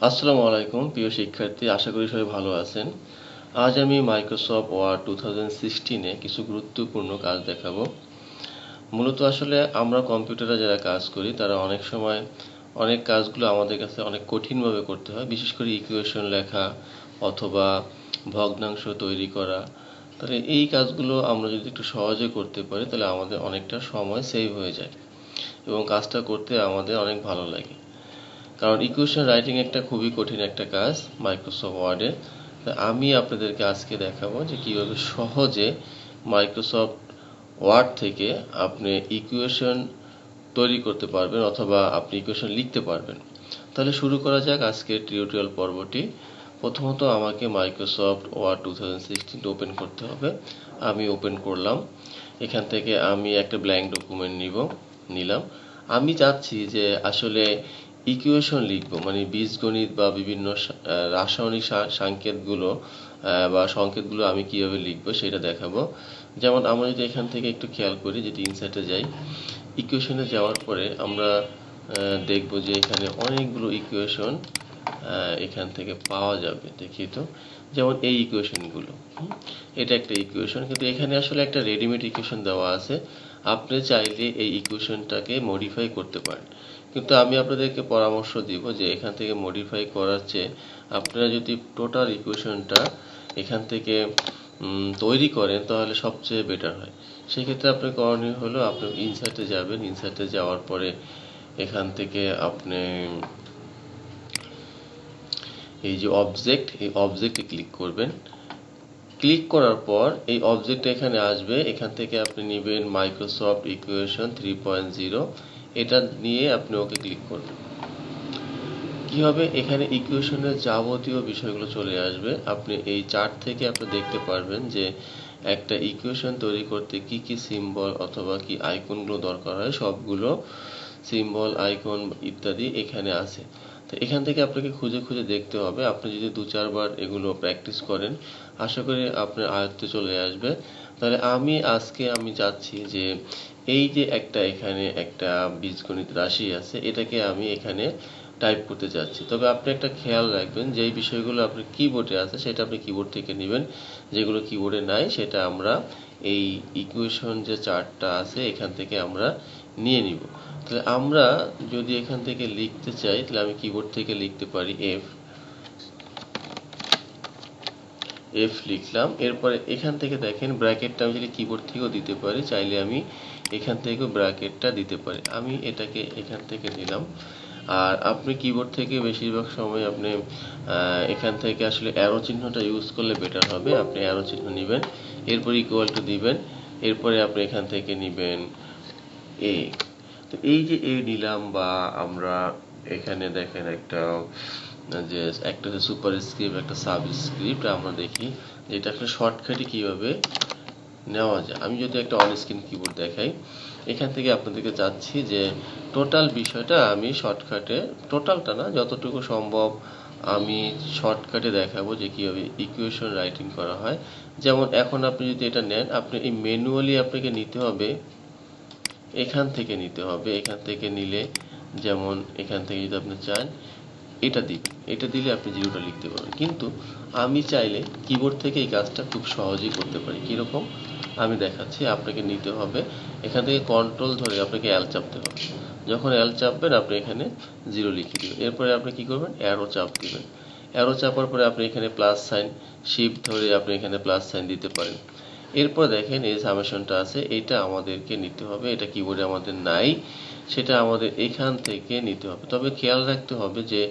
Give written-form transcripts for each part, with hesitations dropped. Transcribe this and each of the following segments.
আসসালামু আলাইকুম প্রিয় শিক্ষার্থী, আশা করি সবাই ভালো আছেন। আজ আমি মাইক্রোসফট ওয়ার্ড 2016-এ কিছু গুরুত্বপূর্ণ কাজ দেখাবো। মূলত আসলে আমরা কম্পিউটারে যারা কাজ করি তারা অনেক সময় অনেক কাজগুলো আমাদের কাছে অনেক কঠিনভাবে করতে হয়, বিশেষ করে ইকুয়েশন লেখা অথবা ভগ্নাংশ তৈরি করা। তাহলে এই কাজগুলো আমরা যদি একটু সহজে করতে পারি তাহলে আমাদের অনেকটা সময় সেভ হয়ে যায় এবং কাজটা করতে আমাদের অনেক ভালো লাগে। কারণ ইকুয়েশন রাইটিং একটা খুবই কঠিন একটা কাজ মাইক্রোসফট ওয়ার্ডে। আমি আপনাদেরকে আজকে দেখাবো যে কীভাবে সহজে মাইক্রোসফট ওয়ার্ড থেকে আপনি ইকুয়েশন তৈরি করতে পারবেন অথবা আপনি ইকুয়েশন লিখতে পারবেন। তাহলে শুরু করা যাক আজকের টিউটোরিয়াল পর্বটি। প্রথমত আমাকে মাইক্রোসফট ওয়ার্ড 2016 ওপেন করতে হবে। আমি ওপেন করলাম। এখান থেকে আমি একটা ব্ল্যাঙ্ক ডকুমেন্ট নিলাম। আমি চাচ্ছি যে আসলে ইকুয়েশন লিখবো, মানে বীজগণিত বা বিভিন্ন রাসায়নিক সংকেতগুলো বা সংকেতগুলো আমি কিভাবে লিখবো সেটা দেখাবো। যেমন আমরা যদি এখান থেকে একটু খেয়াল করি, যদি ইনসার্টে যাই, ইকুয়েশনে যাওয়ার পরে আমরা দেখব যে এখানে অনেকগুলো ইকুয়েশন এখান থেকে পাওয়া যাবে। দেখি তো, যেমন এই ইকুয়েশনগুলো, এটা একটা ইকুয়েশন, কিন্তু এখানে আসলে একটা রেডিমেড ইকুয়েশন দেওয়া আছে। আপনি চাইলে এই ইকুয়েশনটাকে মডিফাই করতে পারেন, কিন্তু আমি আপনাদেরকে পরামর্শ দিব যে এখান থেকে মডিফাই করার চেয়ে আপনারা যদি টোটাল ইকুয়েশনটা এখান থেকে তৈরি করেন তাহলে সবচেয়ে বেটার হয়। সেক্ষেত্রে আপনার করণীয় হলো আপনি ইনসার্টে যাবেন। ইনসার্টে যাওয়ার পরে এখান থেকে আপনি এই যে অবজেক্ট, এই অবজেক্টে ক্লিক করবেন। ক্লিক করার পর এই অবজেক্ট এখানে আসবে। এখান থেকে আপনি নেবেন মাইক্রোসফট ইকুয়েশন 3.0, এটা নিয়ে আপনি ওকে ক্লিক করবেন। কি হবে, এখানে ইকুয়েশনের যাবতীয় বিষয়গুলো চলে আসবে। আপনি এই চার্ট থেকে আপনি দেখতে পারবেন যে একটা ইকুয়েশন তৈরি করতে কি কি সিম্বল অথবা কি আইকনগুলো দরকার হয়, সবগুলো সিম্বল, আইকন ইত্যাদি এখানে আছে। তো এখান থেকে আপনাকে খুঁজে খুঁজে দেখতে হবে। আপনি যদি 2-4 বার এগুলো প্র্যাকটিস করেন, আশা করি আপনার আয়ত্তে চলে আসবে। তাহলে আমি চাচ্ছি যে এই যে এখানে একটা বীজগণিত রাশি আছে, এটাকে আমি এখানে টাইপ করতে চাচ্ছি। তবে আপনি একটা খেয়াল রাখবেন যে এই বিষয়গুলো আপনার কিবোর্ডে আছে সেটা আপনি কিবোর্ড থেকে নেবেন, যেগুলো কিবোর্ডে নাই সেটা আমরা এই ইকুয়েশন যে চার্টটা আছে এখান থেকে আমরা নিয়ে নিব। তাহলে আমরা যদি এখান থেকে লিখতে চাই তাহলে আমি কিবোর্ড থেকে লিখতে পারি এফ লিখলাম। এরপরে এখান থেকে দেখেন ব্র্যাকেটটা আমি যদি কিবোর্ড থেকেও দিতে পারি, চাইলে আমি এখান থেকেও ব্র্যাকেটটা দিতে পারি। আমি এটাকে এখান থেকে দিলাম। আর আপনি কিবোর্ড থেকে বেশিরভাগ সময় আপনি এখান থেকে আসলে অ্যারো চিহ্নটা ইউজ করলে বেটার হবে। আপনি অ্যারো চিহ্ন নেবেন, এরপর ইকুয়াল টু দিবেন, এরপরে আপনি এখান থেকে নেবেন এ। তো এই যে এ নিলাম, বা আমরা এখানে দেখেন একটা যে সুপারস্ক্রিপ্ট, একটা সাবস্ক্রিপ্ট, আমরা দেখি যে এটা আসলে শর্টকাটে কিভাবে নেওয়া যায়। আমি যদি একটা অন স্ক্রিন কিবোর্ড দেখাই, এখান থেকে আপনাদেরকে চাচ্ছি যে টোটাল বিষয়টা আমি শর্টকাটে, টোটালটা না, যতটুকু সম্ভব আমি শর্টকাটে দেখাবো যে কিভাবে ইকুয়েশন রাইটিং করা হয়। যেমন এখন আপনি যদি এটা নেন, আপনি এই ম্যানুয়ালি আপনাকে নিতে হবে, এখান থেকে নিতে হবে। এখান থেকে নিলে, যেমন এখান থেকে যদি আপনি চান এটা দিবেন, এটা দিলে আপনি জিরোটা লিখতে পারবেন। কিন্তু আমি চাইলে কিবোর্ড থেকে এই কাজটা খুব সহজেই করতে পারি। কিরকম আমি দেখাচ্ছি। আপনাকে নিতে হবে, এখান থেকে কন্ট্রোল ধরে আপনাকে এল চাপতে হবে। যখন এল চাপবেন আপনি এখানে জিরো লিখে দিবেন। এরপরে আপনি কি করবেন, অ্যারো চাপ দিবেন। অ্যারো চাপার পরে আপনি এখানে প্লাস সাইন, শিফট ধরে আপনি এখানে প্লাস সাইন দিতে পারেন। এরপর দেখেন এই সামেশনটা আছে, এটা আমাদেরকে নিতে হবে। এটা কিবোর্ডে আমাদের নাই, সেটা আমাদের এখান থেকে নিতে হবে। তবে খেয়াল রাখতে হবে যে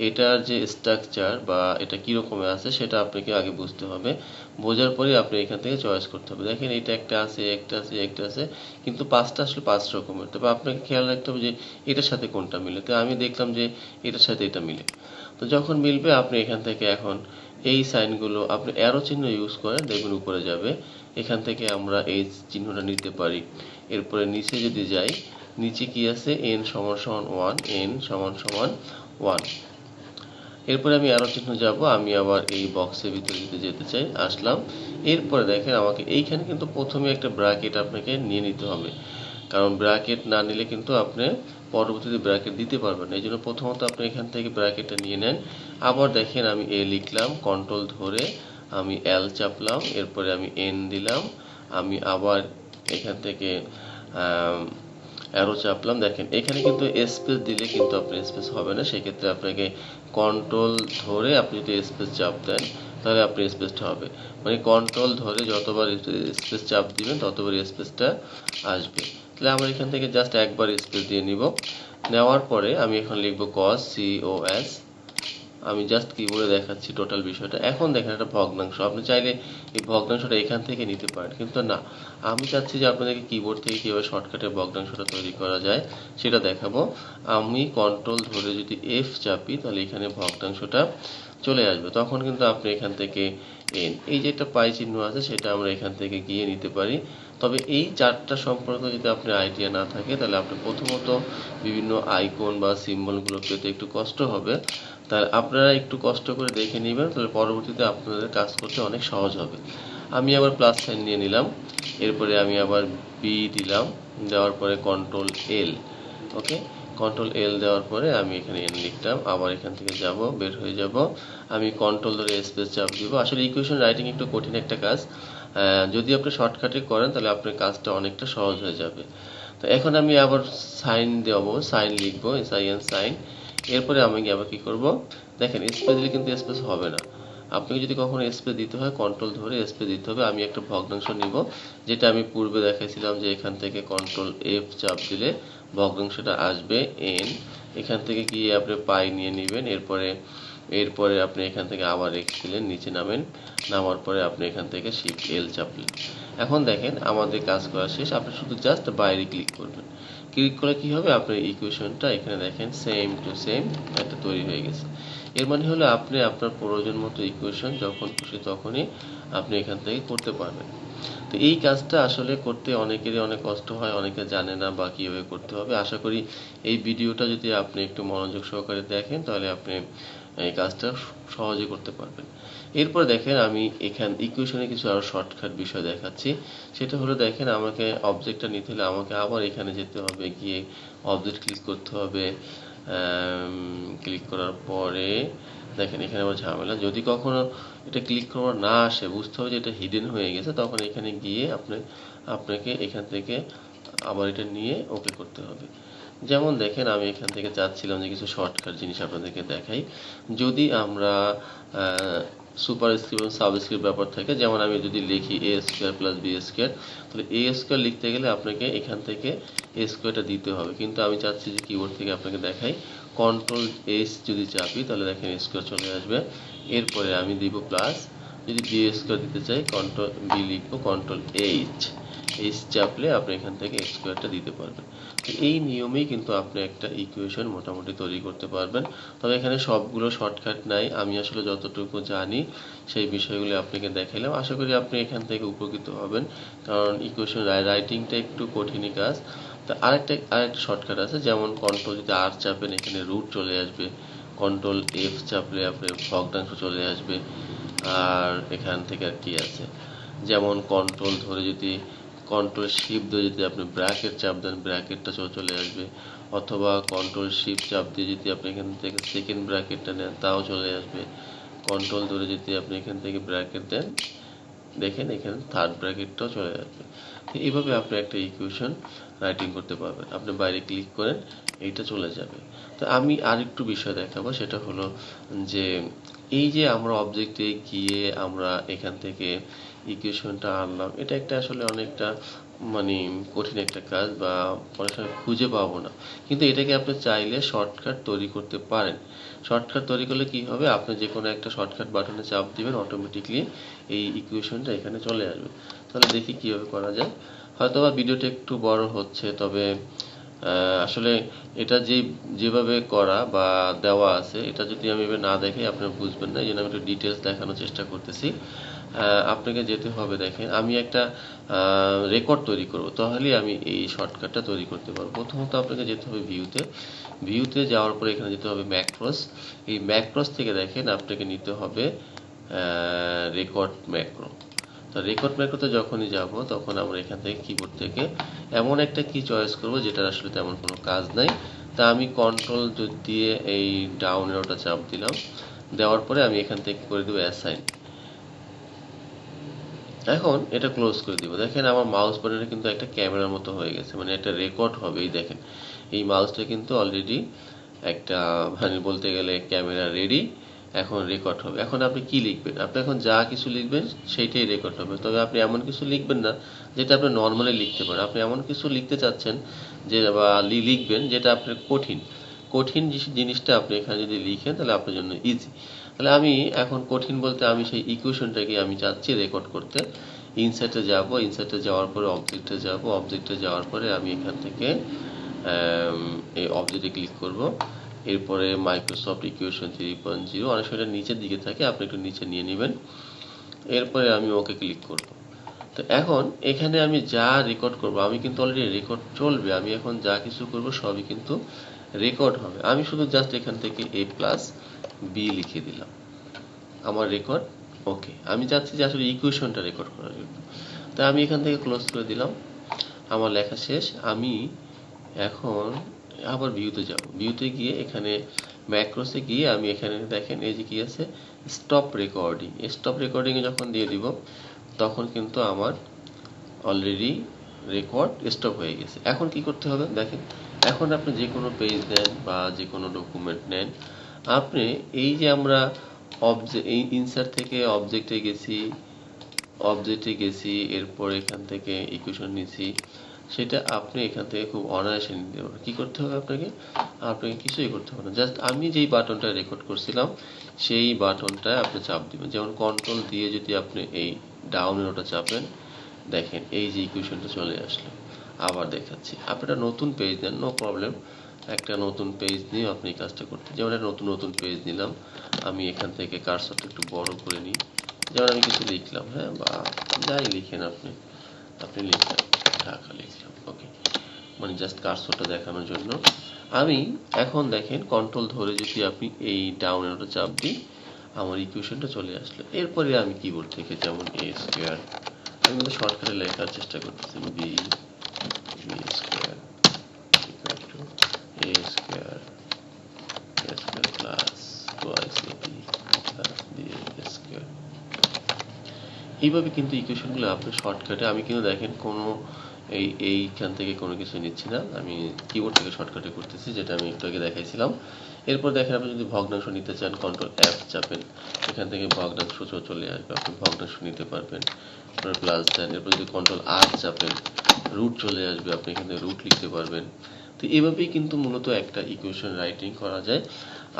এটার যে স্ট্রাকচার বা এটা কিরকমের আছে সেটা আপনাকে আগে বুঝতে হবে। বোঝার পরে আপনি এখান থেকে চয়েস করতে হবে। দেখেন এটা একটা আছে, একটা আছে, একটা আছে, কিন্তু পাঁচটা আসলে 5 রকমের। তবে আপনাকে খেয়াল রাখতে হবে যে এটার সাথে কোনটা মিলে। তো আমি দেখলাম যে এটার সাথে এটা মিলে। তো যখন মিলবে আপনি এখান থেকে এখন এই সাইনগুলো আপনি অ্যারো চিহ্ন ইউজ করেন, দেখবেন উপরে যাবে। এখান থেকে আমরা এই চিহ্নটা নিতে পারি। এরপরে নিচে যদি যাই, নিচে কি আছে, n সমান সমান 1, n সমান সমান 1। এরপরে আমি অ্যারো চিহ্ন যাব, আমি আবার এই বক্সের ভিতরে যদি যেতে চাই, আসলাম। এরপরে দেখেন আমাকে এইখানে কিন্তু প্রথমে একটা ব্র্যাকেট আপনাকে নিয়ে নিতে হবে, কারণ ব্র্যাকেট না নিলে কিন্তু আপনি পরবর্তীতে ব্র্যাকেট দিতে পারবেন না। এই জন্য প্রথমত আপনি এখান থেকে ব্র্যাকেটটা নিয়ে নেন। আবার দেখেন আমি এ লিখলাম, কন্ট্রোল ধরে আমি এল চাপলাম, এরপরে আমি এন দিলাম, আমি আবার এখান থেকে অ্যারো চাপলাম। দেখেন এখানে কিন্তু স্পেস দিলে কিন্তু আপনার স্পেস হবে না, সেক্ষেত্রে আপনাকে কন্ট্রোল ধরে আপনি যদি স্পেস চাপ দেন তাহলে আপনার স্পেসটা হবে। মানে কন্ট্রোল ধরে যতবার স্পেস চাপ দিবেন ততবার স্পেসটা আসবে। তাহলে আমরা এখান থেকে জাস্ট একবার স্পেস দিয়ে নিব। নেওয়ার পরে আমি এখন লিখবো কস, COS। আমি জাস্ট কিবোর্ডে দেখাচ্ছি টোটাল বিষয়টা। এখন দেখেন একটা ভগ্নাংশ, আপনি চাইলে এই ভগ্নাংশটা এখান থেকে নিতে পারেন, কিন্তু না, আমি চাচ্ছি যে আপনাদেরকে কিবোর্ড থেকে কীভাবে শর্টকাটে ভগ্নাংশটা তৈরি করা যায় সেটা দেখাবো। আমি কন্ট্রোল ধরে যদি F চাপি তাহলে এখানে ভগ্নাংশটা চলে আসবে। তখন কিন্তু আপনি এখান থেকে এই যে একটা পাই চিহ্ন আছে সেটা আমরা এখান থেকে গিয়ে নিতে পারি। তবে এই চারটা সম্পর্কে যদি আপনার আইডিয়া না থাকে তাহলে আপনি প্রথমত বিভিন্ন আইকন বা সিম্বলগুলো পেতে একটু কষ্ট হবে। তাহলে আপনারা একটু কষ্ট করে দেখে নেবেন, তাহলে পরবর্তীতে আপনাদের কাজ করতে অনেক সহজ হবে। আমি আবার প্লাস সাইন নিয়ে নিলাম, এরপরে আমি আবার বি দিলাম, দেওয়ার পরে কন্ট্রোল এল। ওকে, কন্ট্রোল এল দেওয়ার পরে আমি এখানে এন লিখলাম, আবার এখান থেকে যাব, বের হয়ে যাব, আমি কন্ট্রোল ধরে স্পেস চাপ দিব। আসলে ইকুয়েশন রাইটিং একটু কঠিন একটা কাজ, যদি আপনি শর্টকাটে করেন তাহলে আপনার কাজটা অনেকটা সহজ হয়ে যাবে। তো এখন আমি আবার সাইন দেব, সাইন লিখবো, SIN সাইন। এরপরে আমি আবার কি করব, দেখেন স্পেস দিলে কিন্তু স্পেস হবে না। আপনাকে যদি কখনো স্পেস দিতে হয় কন্ট্রোল ধরে স্পেস দিতে হবে। আমি একটা ভগ্নাংশ নিব, যেটা আমি পূর্বে দেখাইছিলাম যে এখান থেকে কন্ট্রোল F চাপ দিলে ভগ্নাংশটা আসবে n। এখান থেকে গিয়ে আপনি পাই নিয়ে নেবেন, এরপরে আপনি এখান থেকে আবার এক্স দিলেন, নিচে নামেন, নামার পরে আপনি এখান থেকে শিফট এল চাপলেন। এখন দেখেন আমাদের কাজ করা শেষ, আপনি শুধু জাস্ট বাইরে ক্লিক করবেন। ক্লিক করে কি হবে, আপনার ইকুয়েশনটা এখানে দেখেন সেম টু সেম একটা তৈরি হয়ে গেছে। এর মানে হলো আপনি আপনার প্রয়োজন মতো ইকুয়েশন যখন খুশি তখনই আপনি এখান থেকে করতে পারবেন। তো এই কাজটা আসলে করতে অনেকেরই অনেক কষ্ট হয়, অনেকে জানে না বা কীভাবে করতে হবে। আশা করি এই ভিডিওটা যদি আপনি একটু মনোযোগ সহকারে দেখেন তাহলে আপনি এই কাজটা সহজে করতে পারবেন। এরপর দেখেন আমি এখানে ইকুয়েশনে কিছু আরো শর্টকাট বিষয় দেখাচ্ছি। সেটা হলো দেখেন আমাকে অবজেক্টটা নিতে হলে আমাকে আবার এখানে যেতে হবে, গিয়ে অবজেক্ট ক্লিক করতে হবে। ক্লিক করার পরে দেখেন এখানে আবার ঝামেলা, যদি কখনো এটা ক্লিক করা না আসে বুঝতে হবে যে এটা হিডেন হয়ে গেছে, তখন এখানে গিয়ে আপনাকে এখান থেকে আবার এটা নিয়ে ওকে করতে হবে। যেমন দেখেন আমি এখান থেকে চাচ্ছিলাম যে কিছু শর্টকাট জিনিস আপনাদেরকে দেখাই। যদি আমরা সুপারস্ক্রিপ্ট এবং সাবস্ক্রিপ্ট ব্যাপার থাকে, যেমন আমি যদি লিখি a square plus b square, তাহলে a স্কোয়ার লিখতে গেলে আপনাকে এখান থেকে a স্কোয়ারটা দিতে হবে, কিন্তু আমি চাচ্ছি যে কিবোর্ড থেকে আপনাকে দেখাই। কন্ট্রোল S যদি চাপি তাহলে দেখেন স্কোয়ার চলে আসবে। এরপরে আমি দিব প্লাস, যদি b স্কোয়ার দিতে চাই কন্ট্রোল B লিখবো, কন্ট্রোল H চাপলে আপনি এখান থেকে স্কোয়ারটা দিতে পারবেন। তো এই নিয়মেই কিন্তু আপনি একটা ইকুয়েশন মোটামুটি তৈরি করতে পারবেন। তবে এখানে সবগুলো শর্টকাট নাই, আমি আসলে যতটুকু জানি সেই বিষয়গুলো আপনাকে দেখাইলাম। আশা করি আপনি এখান থেকে উপকৃত হবেন, কারণ ইকুয়েশন রাইটিংটা একটু কঠিনই কাজ। তা আরেকটা শর্টকাট আছে, যেমন কন্ট্রোল যদি R চাপেন এখানে রুট চলে আসবে, কন্ট্রোল F চাপলে আপনার ভগ্নাংশ চলে আসবে। আর এখান থেকে আর কি আছে, যেমন কন্ট্রোল ধরে যদি কন্ট্রোল শিফট দিয়ে যদি আপনি ব্র্যাকেট চাপ দেন ব্র্যাকেটটা চলে আসবে, অথবা কন্ট্রোল শিফট চাপ দিয়ে যদি আপনি এখান থেকে সেকেন্ড ব্র্যাকেটটা নেন তাও চলে আসবে। কন্ট্রোল ধরে যদি আপনি এখান থেকে ব্র্যাকেট দেন দেখেন এখানে থার্ড ব্র্যাকেটটাও চলে আসবে। তো এইভাবে আপনি একটা ইকুয়েশন রাইটিং করতে পারবেন। আপনি বাইরে ক্লিক করেন এইটা চলে যাবে। তো আমি আরেকটু বিষয় দেখাবো, সেটা হলো যে এই যে আমরা অবজেক্টে গিয়ে আমরা এখান থেকে ইকুয়েশনটা আনলাম, এটা একটা আসলে অনেকটা মানে কঠিন একটা কাজ, বা অনেক সময় খুঁজে পাবো না, কিন্তু এটাকে আপনি চাইলে শর্টকাট তৈরি করতে পারেন। শর্টকাট তৈরি করলে কি হবে, আপনি যে কোনো একটা শর্টকাট বাটনে চাপ দিবেন, অটোমেটিকলি এই ইকুয়েশনটা এখানে চলে আসবে। তাহলে দেখি কিভাবে করা যায়। হয়তোবা ভিডিওটা একটু বড় হচ্ছে, তবে আসলে এটা যেভাবে করা বা দেওয়া আছে এটা যদি আমি এভাবে না দেখে আপনারা বুঝবেন না, এই জন্য আমি একটু ডিটেলস দেখানোর চেষ্টা করতেছি। আপনাকে যেতে হবে, দেখেন আমি একটা রেকর্ড তৈরি করব, তাহলেই আমি এই শর্টকাটটা তৈরি করতে পারবো। প্রথমত আপনাকে যেতে হবে ভিউতে যাওয়ার পরে এখানে যেতে হবে ম্যাক্রোস। এই ম্যাক্রোস থেকে দেখেন আপনাকে নিতে হবে রেকর্ড ম্যাক্রো। তো রেকর্ড ম্যাক্রোতে যখনই যাব তখন আমরা এখান থেকে কিবোর্ড থেকে এমন একটা কি চয়েস করব যেটা আসলে তেমন কোনো কাজ নাই, তা আমি কন্ট্রোল দিয়ে এই ডাউন এরোটা চাপ দিলাম, দেওয়ার পরে আমি এখান থেকে করে দেবো অ্যাসাইন। এখন এটা ক্লোজ করে দিব। দেখেন আমার মাউস বাটনটা কিন্তু একটা ক্যামেরার মতো হয়ে গেছে, মানে একটা রেকর্ড হবে। এই দেখেন এই মাউসটা কিন্তু অলরেডি একটা, মানে বলতে গেলে ক্যামেরা রেডি, এখন রেকর্ড হবে। এখন আপনি কি লিখবেন? আপনি এখন যা কিছু লিখবেন সেইটাই রেকর্ড হবে। তবে আপনি এমন কিছু লিখবেন না যেটা আপনি নর্মালি লিখতে পারেন। আপনি এমন কিছু লিখতে চাচ্ছেন যে, বা লিখবেন যেটা আপনার কঠিন কঠিন জিনিসটা আপনি এখানে যদি লিখেন তাহলে আপনার জন্য ইজি। তাহলে আমি এখন কঠিন বলতে আমি সেই ইকুয়েশনটাকে আমি চাচ্ছি রেকর্ড করতে। ইনসার্টে যাব, ইনসার্টে যাওয়ার পরে অবজেক্টে যাব, অবজেক্টে যাওয়ার পরে আমি এখান থেকে এই অবজেক্টে ক্লিক করব। এরপরে মাইক্রোসফট ইকুয়েশন 3.0, অনেক সময় নিচের দিকে থাকে, আপনি একটু নিচে নিয়ে নেবেন। এরপরে আমি ওকে ক্লিক করব। তো এখন এখানে আমি যা রেকর্ড করব, আমি কিন্তু অলরেডি রেকর্ড চলবে, আমি এখন যা কিছু করব সবই কিন্তু রেকর্ড হবে। আমি শুধু জাস্ট এখান থেকে a+b লিখে দিলাম, আমার রেকর্ড ওকে। আমি চাচ্ছি যে আসলে ইকুয়েশনটা রেকর্ড করার জন্য, তাই আমি এখান থেকে ক্লোজ করে দিলাম। আমার লেখা শেষ। আমি এখন আবার ভিউতে যাব, ভিউতে গিয়ে এখানে ম্যাক্রোসে গিয়ে আমি এখানে দেখেন এই যে কি আছে, স্টপ রেকর্ডিং। স্টপ রেকর্ডিংয়ে যখন দিয়ে দিব তখন কিন্তু আমার অলরেডি রেকর্ড স্টপ হয়ে গেছে। এখন কি করতে হবে দেখেন, এখন আপনি যে কোনো পেজ নেন বা যে কোনো ডকুমেন্ট নেন, আপনি এই যে আমরা এই ইনসার্ট থেকে অবজেক্টে গেছি, এরপর এখান থেকে ইকুয়েশন নিছি, সেটা আপনি এখান থেকে খুব অনায়াসে নিতে পারবেন। কি করতে হবে আপনাকে? আপনাকে কিছুই করতে হবে না, জাস্ট আমি যেই বাটনটা রেকর্ড করছিলাম সেই বাটনটা আপনি চাপ দিবেন। যেমন কন্ট্রোল দিয়ে যদি আপনি এই ডাউন এরোটা চাপেন, দেখেন এই যে ইকুয়েশনটা চলে আসলো। আবার দেখাচ্ছি, আপনি একটা নতুন পেজ নেন, নো প্রবলেম, একটা নতুন পেজ নিয়ে আপনি এই কাজটা করতে। যেমন একটা নতুন পেজ নিলাম, আমি এখান থেকে কার্সরটা একটু বড় করে নিই। যেমন আমি কিছু লিখলাম, হ্যাঁ, বা যাই লিখেন আপনি লিখলেন ঢাকা লিখলাম, ওকে, মানে জাস্ট কার্সরটা দেখানোর জন্য। আমি এখন দেখেন কন্ট্রোল ধরে যদি আপনি এই ডাউন এরোটা চাপ দিই, আমার ইকুয়েশনটা চলে আসলো। এরপরে আমি কিবোর্ড থেকে যেমন a স্কোয়ার, আমি কিন্তু শর্টকাটে লেখার চেষ্টা করতেছি, b square equal to a square plus twice ab plus b square. এইভাবে কিন্তু ইকুয়েশনগুলো আপনি শর্টকাটে, আমি কিন্তু দেখেন কোনো এইখান থেকে কোনো কিছু নিচ্ছি না, আমি কিবোর্ড থেকে শর্টকাটে করতেছি, যেটা আমি একটু আগে দেখাইছিলাম। এরপর দেখেন আপনি যদি ভগ্নাংশ নিতে চান, কন্ট্রোল F চাপেন, এখান থেকে ভগ্নাংশ চলে আসবে, আপনি ভগ্নাংশ নিতে পারবেন। আপনার প্লাস দেন, এরপর যদি কন্ট্রোল R চাপেন, রুট চলে আসবে, আপনি এখানে রুট লিখতে পারবেন। তো এভাবেই কিন্তু মূলত একটা ইকুয়েশন রাইটিং করা যায়।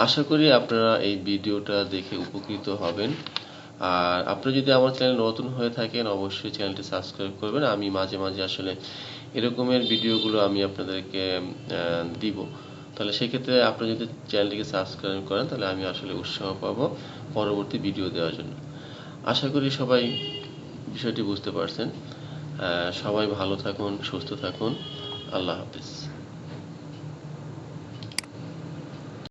আশা করি আপনারা এই ভিডিওটা দেখে উপকৃত হবেন। আর আপনি যদি আমার চ্যানেল নতুন হয়ে থাকেন অবশ্যই চ্যানেলটি সাবস্ক্রাইব করবেন। আমি মাঝে মাঝে আসলে এরকমের ভিডিওগুলো আমি আপনাদেরকে দিব। তাহলে সেক্ষেত্রে আপনি যদি চ্যানেলটিকে সাবস্ক্রাইব করেন তাহলে আমি আসলে উৎসাহ পাবো পরবর্তী ভিডিও দেওয়ার জন্য। আশা করি সবাই বিষয়টি বুঝতে পারছেন। সবাই ভালো থাকুন, সুস্থ থাকুন। আল্লাহ হাফেজ।